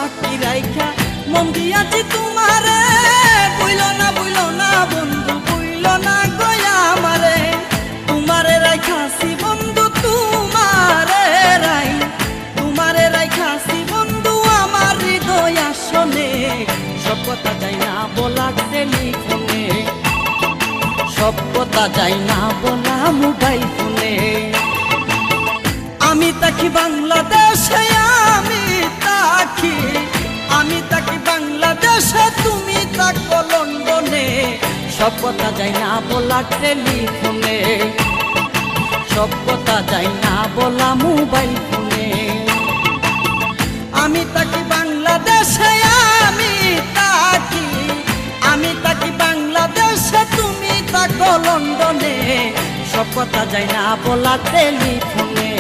সাক্ষী রাইখা মন দিয়াছি তোমারে। বইল না বন্ধু, বইল না গয়া আমারে। তোমারে রাইখাছি বন্ধু, তোমারে রাইখাছি বন্ধু আমার হৃদয় আসনে। সব কথা যাই না বলা টেলিফোনে, সব কথা যাই না বলা মোবাইল ফোনে। আমি থাকি বাংলাদেশে, আমি থাকি বাংলাদেশে, তুমি থাকো লন্ডনে। সব কথা যাই না বলা টেলিফোনে, সব কথা যাই না বলা মোবাইল ফোনে। আমি থাকি বাংলাদেশে, আমি থাকি বাংলাদেশে, তুমি থাকো লন্ডনে। সব কথা যাই না বলা টেলিফোনে।